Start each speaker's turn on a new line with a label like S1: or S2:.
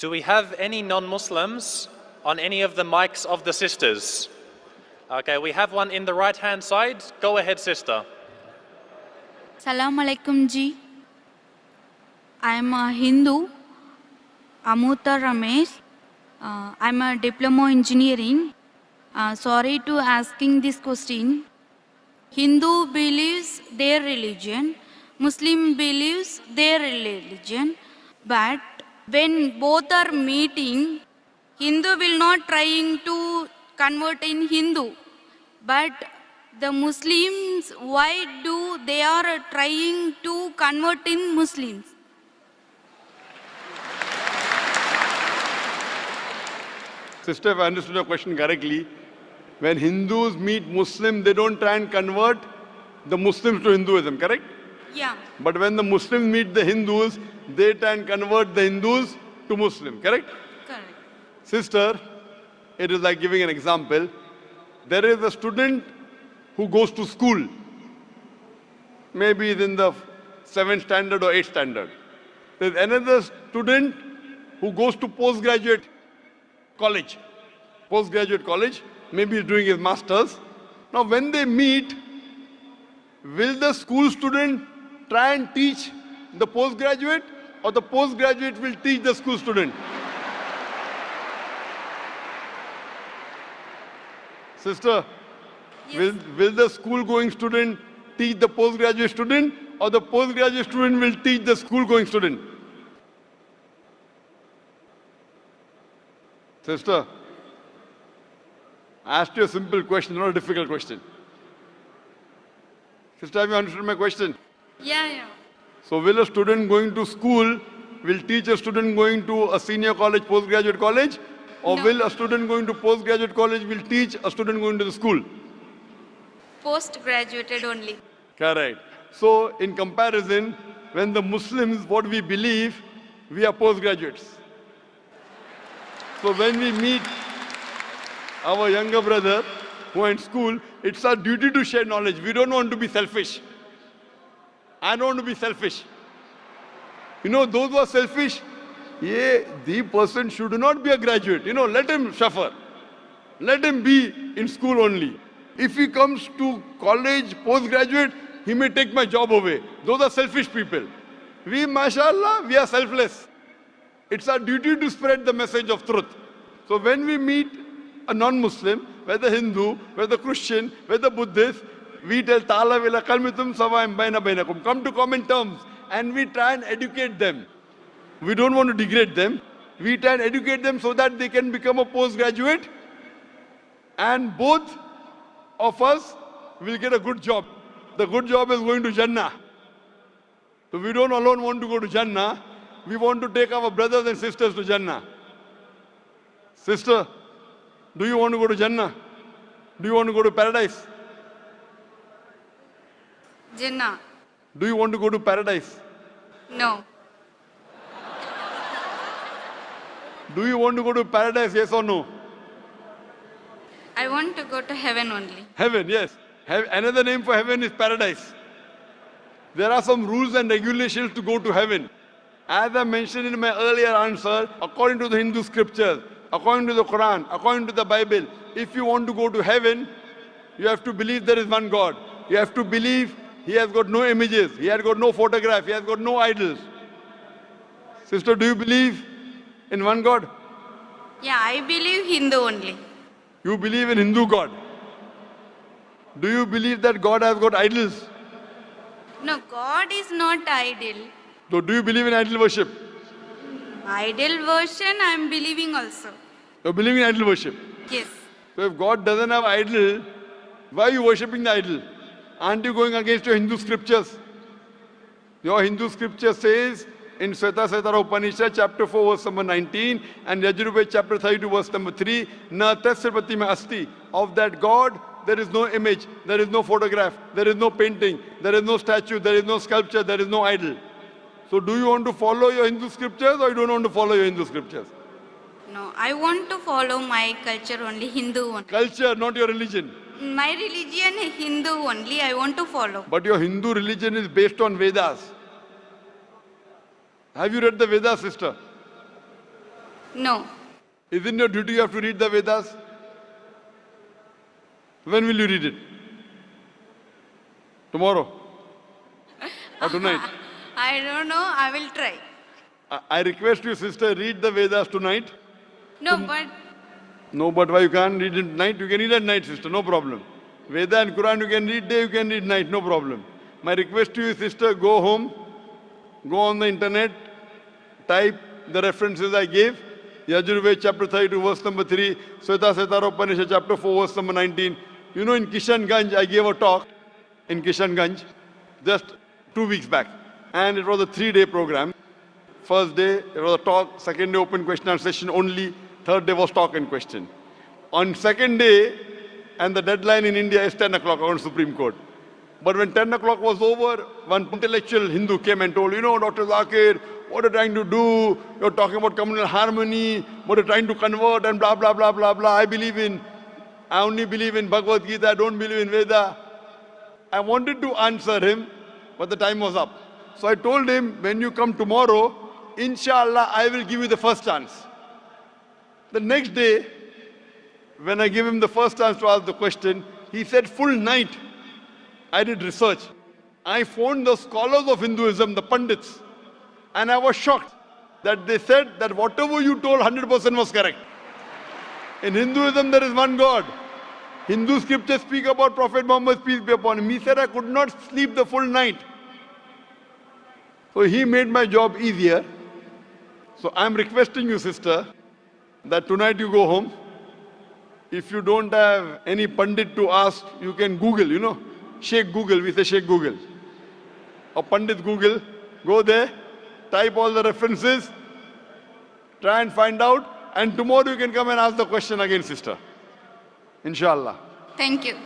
S1: Do we have any non-Muslims on any of the mics of the sisters? Okay, we have one in the right-hand side. Go ahead, sister.
S2: Salam alaikum ji. I am a Hindu, Amuta Ramesh. I am a diploma engineering. Sorry to asking this question. Hindu believes their religion, Muslim believes their religion, but when both are meeting, Hindu will not trying to convert in Hindu, but the Muslims, why do they are trying to convert in Muslims?
S3: Sister, if I understood your question correctly, when Hindus meet Muslims, they don't try and convert the Muslims to Hinduism, correct?
S2: Yeah.
S3: But when the Muslims meet the Hindus, they try and convert the Hindus to Muslim, correct?
S2: Correct.
S3: Sister, it is like giving an example. There is a student who goes to school. Maybe he's in the 7th standard or 8th standard. There's another student who goes to postgraduate college. Postgraduate college, maybe he's doing his master's. Now when they meet, will the school student try and teach the postgraduate, or the postgraduate will teach the school student? Sister,
S2: Yes.
S3: will the school-going student teach the postgraduate student, or the postgraduate student will teach the school-going student? Sister, I asked you a simple question, not a difficult question. Sister, have you understood my question?
S2: Yeah.
S3: So will a student going to school will teach a student going to a senior college, postgraduate college? Or
S2: No.
S3: will a student going to postgraduate college will teach a student going to the school?
S2: Post-graduated only.
S3: Correct. So in comparison, when the Muslims, what we believe, we are postgraduates. So when we meet our younger brother who are in school, it's our duty to share knowledge. We don't want to be selfish. I don't want to be selfish. You know, those who are selfish, the person should not be a graduate. You know, let him suffer. Let him be in school only. If he comes to college, postgraduate, he may take my job away. Those are selfish people. We, mashallah, we are selfless. It's our duty to spread the message of truth. So when we meet a non-Muslim, whether Hindu, whether Christian, whether Buddhist, we tell Ta'ala vila kalmitum sawa'im baina bainakum. Come to common terms, and we try and educate them. We don't want to degrade them. We try and educate them so that they can become a postgraduate, and both of us will get a good job. The good job is going to Jannah. So we don't alone want to go to Jannah. We want to take our brothers and sisters to Jannah. Sister, do you want to go to Jannah? Do you want to go to paradise?
S2: Jinnah.
S3: Do you want to go to paradise?
S2: No.
S3: Do you want to go to paradise, yes or no?
S2: I want to go to heaven only.
S3: Heaven, yes. Another name for heaven is paradise. There are some rules and regulations to go to heaven. As I mentioned in my earlier answer, according to the Hindu scriptures, according to the Quran, according to the Bible, if you want to go to heaven, you have to believe there is one God. You have to believe He has got no images, He has got no photograph, He has got no idols. Sister, do you believe in one God?
S2: Yeah, I believe Hindu only.
S3: You believe in Hindu God. Do you believe that God has got idols?
S2: No, God is not idol.
S3: So do you believe in idol worship?
S2: Idol version I am believing also.
S3: You believe in idol worship.
S2: Yes.
S3: So if God doesn't have idol, why are you worshipping the idol? Aren't you going against your Hindu scriptures? Your Hindu scripture says in Svetasvatara Upanishad, chapter 4, verse number 19, and Yajurveda, chapter 32, verse number 3, Na tasya pratima asti. Of that God, there is no image, there is no photograph, there is no painting, there is no statue, there is no sculpture, there is no idol. So do you want to follow your Hindu scriptures, or you don't want to follow your Hindu scriptures?
S2: No, I want to follow my culture only, Hindu only.
S3: Culture, not your religion.
S2: My religion is Hindu only, I want to follow.
S3: But your Hindu religion is based on Vedas. Have you read the Vedas, sister?
S2: No.
S3: Isn't your duty you have to read the Vedas? When will you read it? Tomorrow? Or tonight?
S2: I don't know. I will try.
S3: I request you, sister, read the Vedas tonight.
S2: No, but
S3: No, but why you can't read it at night? You can read at night, sister, no problem. Veda and Quran you can read day, you can read night, no problem. My request to you, sister, go home, go on the internet, type the references I gave. Yajurved chapter 32 verse number 3, Sweta Setara Upanishad chapter 4 verse number 19. You know, in Kishanganj I gave a talk in Kishanganj just 2 weeks back, and it was a 3-day program. First day it was a talk, second day open question and session only, third day was talk and question. On second day, and the deadline in India is 10 o'clock on Supreme Court. But when 10 o'clock was over, one intellectual Hindu came and told, you know, Dr. Zakir, what you're trying to do, you're talking about communal harmony, what you're trying to convert and blah, blah, blah, blah, blah. I only believe in Bhagavad Gita, I don't believe in Veda. I wanted to answer him, but the time was up. So I told him, when you come tomorrow, inshallah, I will give you the first chance. The next day, when I gave him the first chance to ask the question, he said, full night, I did research. I phoned the scholars of Hinduism, the Pandits, and I was shocked that they said that whatever you told 100% was correct. In Hinduism, there is one God. Hindu scriptures speak about Prophet Muhammad, peace be upon him. He said, I could not sleep the full night. So he made my job easier. So I'm requesting you, sister, that tonight you go home. If you don't have any Pandit to ask, you can Google, you know. Sheikh Google, we say Sheikh Google. Or Pandit Google, go there, type all the references, try and find out, and tomorrow you can come and ask the question again, sister. Inshallah.
S2: thank you.